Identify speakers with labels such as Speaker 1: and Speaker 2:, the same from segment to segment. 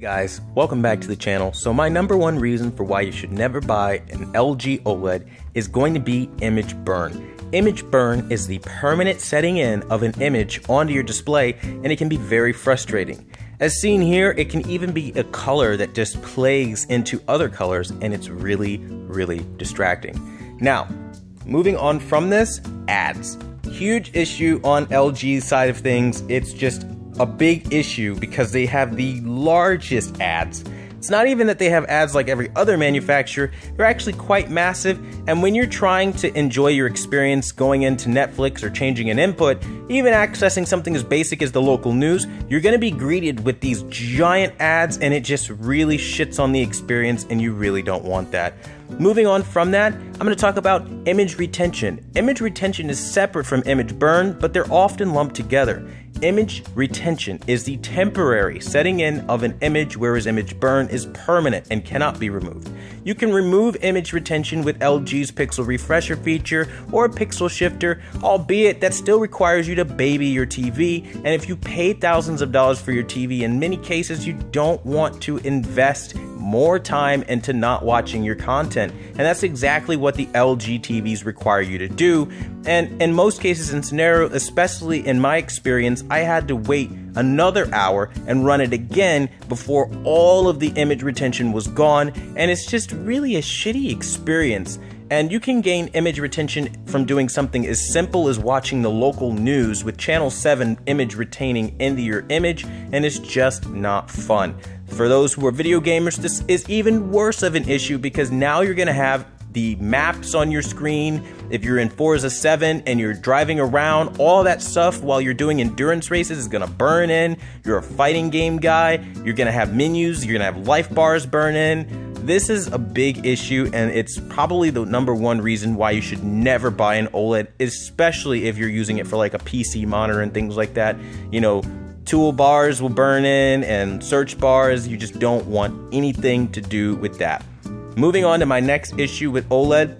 Speaker 1: Guys, welcome back to the channel. So my number one reason for why you should never buy an LG OLED is going to be image burn. Image burn is the permanent setting in of an image onto your display, and it can be very frustrating. As seen here, it can even be a color that just plays into other colors, and it's really distracting. Now, moving on from this, ads. Huge issue on LG's side of things. It's just a big issue because they have the largest ads. It's not even that they have ads like every other manufacturer, they're actually quite massive, and when you're trying to enjoy your experience going into Netflix or changing an input, even accessing something as basic as the local news, you're going to be greeted with these giant ads, and it just really shits on the experience, and you really don't want that. Moving on from that, I'm going to talk about image retention. Image retention is separate from image burn, but they're often lumped together. Image retention is the temporary setting in of an image, whereas image burn is permanent and cannot be removed. You can remove image retention with LG's pixel refresher feature or pixel shifter, albeit that still requires you to baby your TV, and if you pay thousands of dollars for your TV, in many cases you don't want to invest more time into not watching your content, and that's exactly what the LG TVs require you to do. And in most cases and scenarios, especially in my experience, I had to wait another hour and run it again before all of the image retention was gone, and it's just really a shitty experience. And you can gain image retention from doing something as simple as watching the local news with channel 7 image retaining into your image, and it's just not fun. For those who are video gamers, this is even worse of an issue because now you're going to have the maps on your screen. If you're in Forza 7 and you're driving around, all that stuff while you're doing endurance races is going to burn in. You're a fighting game guy, you're going to have menus, you're going to have life bars burn in. This is a big issue, and it's probably the number one reason why you should never buy an OLED, especially if you're using it for like a PC monitor and things like that. You know, toolbars will burn in and search bars. You just don't want anything to do with that. Moving on to my next issue with OLED,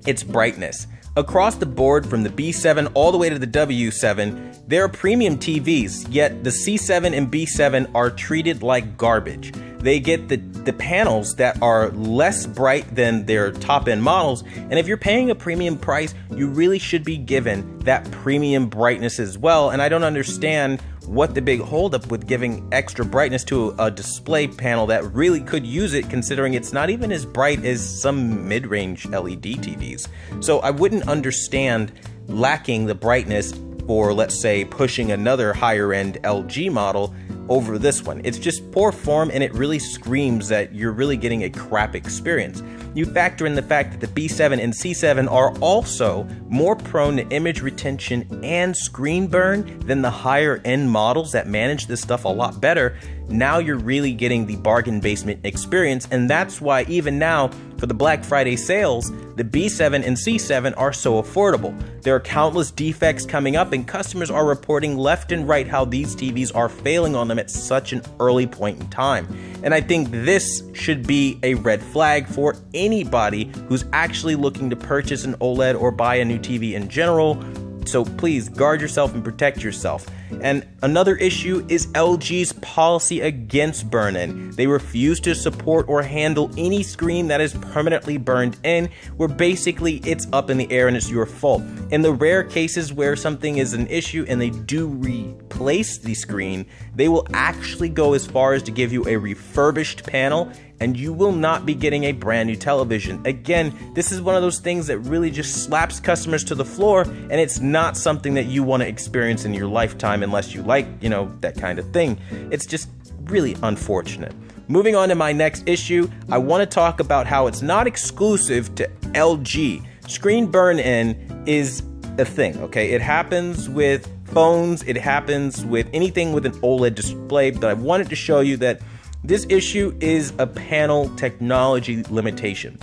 Speaker 1: it's brightness. Across the board from the B7 all the way to the W7, there are premium TVs, yet the C7 and B7 are treated like garbage. They get the panels that are less bright than their top-end models, and if you're paying a premium price, you really should be given that premium brightness as well, and I don't understand what the big holdup with giving extra brightness to a display panel that really could use it, considering it's not even as bright as some mid-range LED TVs. So I wouldn't understand lacking the brightness for, let's say, pushing another higher-end LG model over this one. It's just poor form, and it really screams that you're really getting a crap experience. You factor in the fact that the B7 and C7 are also more prone to image retention and screen burn than the higher end models that manage this stuff a lot better. Now you're really getting the bargain basement experience, and that's why even now for the Black Friday sales, the B7 and C7 are so affordable. There are countless defects coming up, and customers are reporting left and right how these TVs are failing on them at such an early point in time. And I think this should be a red flag for anybody who's actually looking to purchase an OLED or buy a new TV in general. So please guard yourself and protect yourself. And another issue is LG's policy against burn-in. They refuse to support or handle any screen that is permanently burned in, where basically it's up in the air and it's your fault. In the rare cases where something is an issue and they do replace the screen, they will actually go as far as to give you a refurbished panel, and you will not be getting a brand new television. Again, this is one of those things that really just slaps customers to the floor, and it's not something that you want to experience in your lifetime unless you like, you know, that kind of thing. It's just really unfortunate. Moving on to my next issue, I want to talk about how it's not exclusive to LG. Screen burn-in is a thing, okay? It happens with phones, it happens with anything with an OLED display, but I wanted to show you that this issue is a panel technology limitation.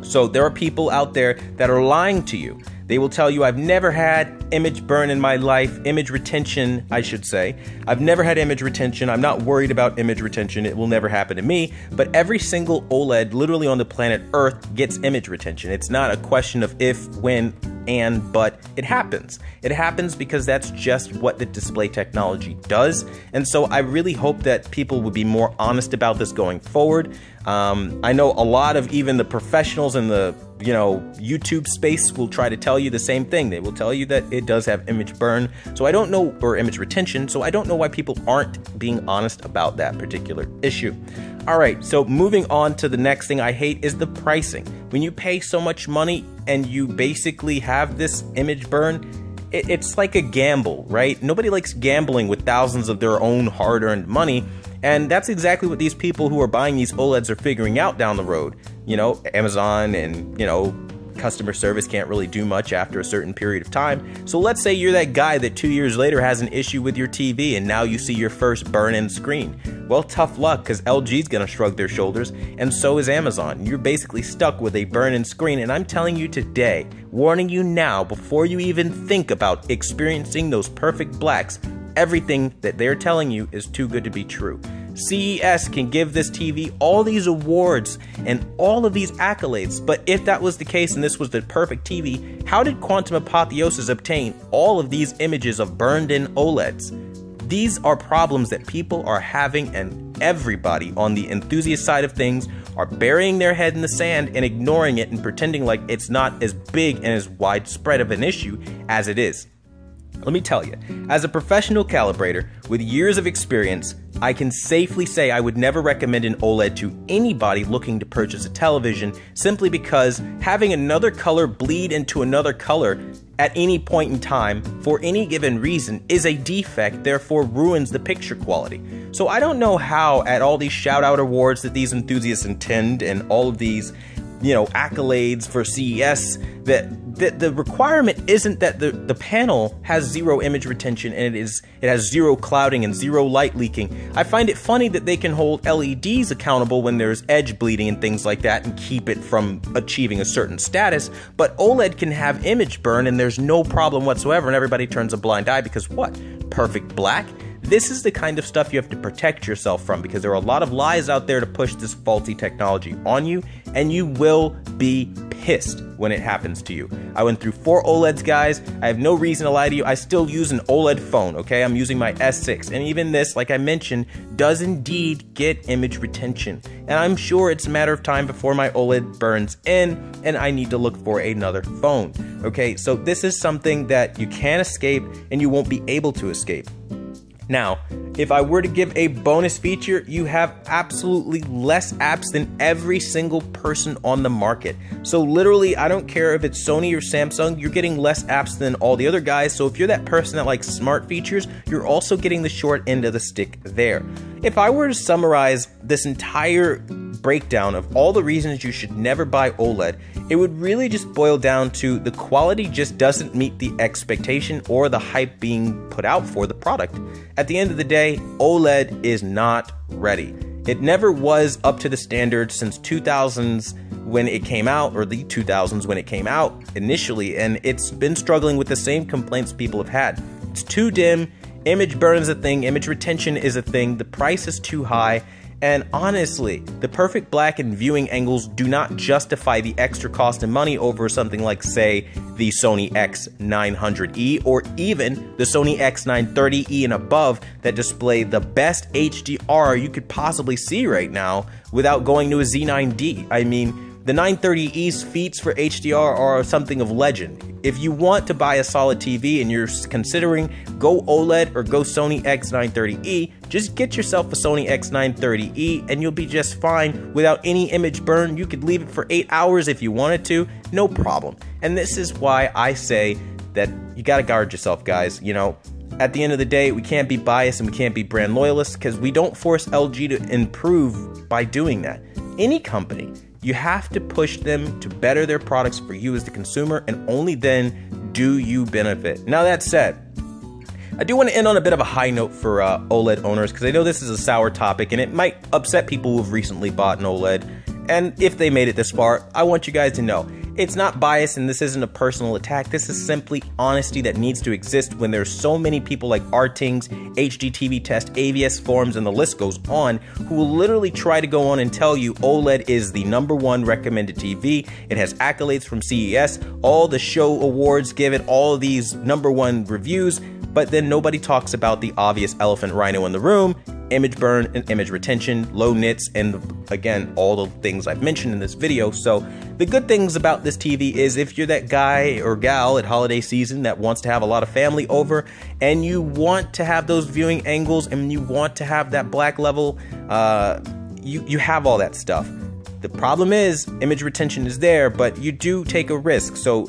Speaker 1: So there are people out there that are lying to you. They will tell you, I've never had image burn in my life, image retention, I should say. I've never had image retention. I'm not worried about image retention. It will never happen to me. But every single OLED literally on the planet Earth gets image retention. It's not a question of if, when, but it happens. It happens because that's just what the display technology does. And so I really hope that people would be more honest about this going forward. I know a lot of even the professionals in the YouTube space will try to tell you the same thing. They will tell you that it does have image burn. So I don't know, or image retention. So I don't know why people aren't being honest about that particular issue. All right, so moving on to the next thing I hate is the pricing. When you pay so much money and you basically have this image burn, it's like a gamble, right? Nobody likes gambling with thousands of their own hard-earned money. And that's exactly what these people who are buying these OLEDs are figuring out down the road. Amazon and, customer service can't really do much after a certain period of time. So let's say you're that guy that 2 years later has an issue with your TV and now you see your first burn-in screen. Well, tough luck, because LG's gonna shrug their shoulders, and so is Amazon. You're basically stuck with a burn-in screen, and I'm telling you today, warning you now before you even think about experiencing those perfect blacks, everything that they're telling you is too good to be true. CES can give this TV all these awards and all of these accolades, but if that was the case and this was the perfect TV, how did Quantum Apotheosis obtain all of these images of burned-in OLEDs? These are problems that people are having, and everybody on the enthusiast side of things are burying their head in the sand and ignoring it and pretending like it's not as big and as widespread of an issue as it is. Let me tell you, as a professional calibrator with years of experience, I can safely say I would never recommend an OLED to anybody looking to purchase a television, simply because having another color bleed into another color at any point in time for any given reason is a defect, therefore ruins the picture quality. So I don't know how at all these shout out awards that these enthusiasts intend and all of these accolades for CES, that the requirement isn't that the panel has zero image retention and it has zero clouding and zero light leaking. I find it funny that they can hold LEDs accountable when there's edge bleeding and things like that and keep it from achieving a certain status, but OLED can have image burn and there's no problem whatsoever, and everybody turns a blind eye because what? Perfect black? This is the kind of stuff you have to protect yourself from, because there are a lot of lies out there to push this faulty technology on you, and you will be pissed when it happens to you. I went through 4 OLEDs, guys. I have no reason to lie to you. I still use an OLED phone, okay? I'm using my S6, and even this, like I mentioned, does indeed get image retention. And I'm sure it's a matter of time before my OLED burns in, and I need to look for another phone, okay? So this is something that you can't escape, and you won't be able to escape. Now, if I were to give a bonus feature, you have absolutely less apps than every single person on the market. So literally, I don't care if it's Sony or Samsung, you're getting less apps than all the other guys. So if you're that person that likes smart features, you're also getting the short end of the stick there. If I were to summarize this entire breakdown of all the reasons you should never buy OLED, it would really just boil down to the quality just doesn't meet the expectation or the hype being put out for the product. At the end of the day, OLED is not ready. It never was up to the standard since 2000s when it came out, or the 2000s when it came out initially, and it's been struggling with the same complaints people have had. It's too dim, image burn is a thing, image retention is a thing, the price is too high, and honestly, the perfect black and viewing angles do not justify the extra cost and money over something like, say, the Sony X900E or even the Sony X930E and above that display the best HDR you could possibly see right now without going to a Z9D. I mean, the 930E's feats for HDR are something of legend. If you want to buy a solid TV and you're considering go OLED or go Sony X930E, just get yourself a Sony X930E and you'll be just fine without any image burn. You could leave it for 8 hours if you wanted to, no problem. And this is why I say that you gotta guard yourself, guys. At the end of the day, we can't be biased and we can't be brand loyalists, because we don't force LG to improve by doing that. Any company, you have to push them to better their products for you as the consumer, and only then do you benefit. Now that said, I do want to end on a bit of a high note for OLED owners, because I know this is a sour topic and it might upset people who have recently bought an OLED. And if they made it this far, I want you guys to know, It's not bias, and this isn't a personal attack. This is simply honesty that needs to exist when there's so many people like Artings, HDTV Test, AVS Forums, and the list goes on, who will literally try to go on and tell you OLED is the #1 recommended TV. It has accolades from CES, all the show awards give it all these #1 reviews, but then nobody talks about the obvious elephant rhino in the room: image burn and image retention, low nits, and again, all the things I've mentioned in this video. So the good things about this TV is if you're that guy or gal at holiday season that wants to have a lot of family over and you want to have those viewing angles and you want to have that black level, you have all that stuff. The problem is image retention is there, but you do take a risk. So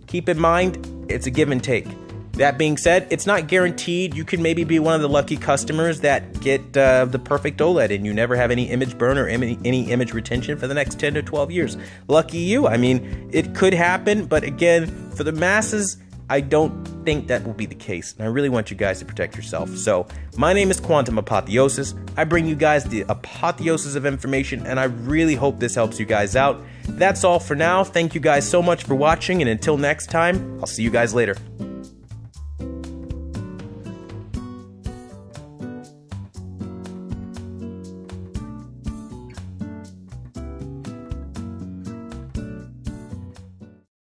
Speaker 1: keep in mind, it's a give and take. That being said, it's not guaranteed. You can maybe be one of the lucky customers that get the perfect OLED and you never have any image burn or any image retention for the next 10 to 12 years. Lucky you. I mean, it could happen, but again, for the masses, I don't think that will be the case. And I really want you guys to protect yourself. So, my name is Quantum Apotheosis. I bring you guys the apotheosis of information, and I really hope this helps you guys out. That's all for now. Thank you guys so much for watching, and until next time, I'll see you guys later.